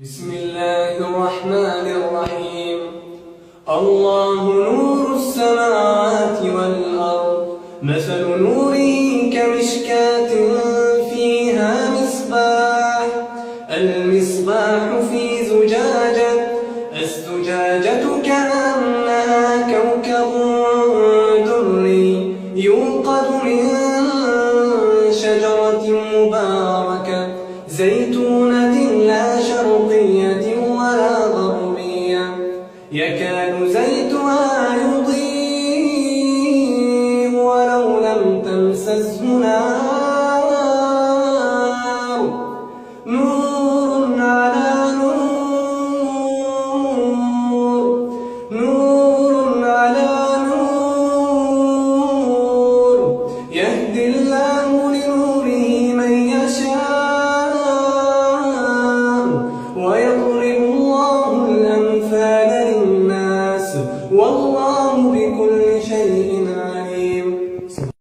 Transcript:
بسم الله الرحمن الرحيم. الله نور السماوات والأرض، مثل نوره كمشكاة فيها مصباح، المصباح في زجاجة، الزجاجة كأنها كوكب دري يوقد من شجرة مباركة زيتونة لا شرقية ولا غربية، يكاد زيتها يضيء ولو لم تمسسه نار، نور على نور، نور على نور، يهدي الله لنوره من يشاء ويضرب الله الأمثال للناس والله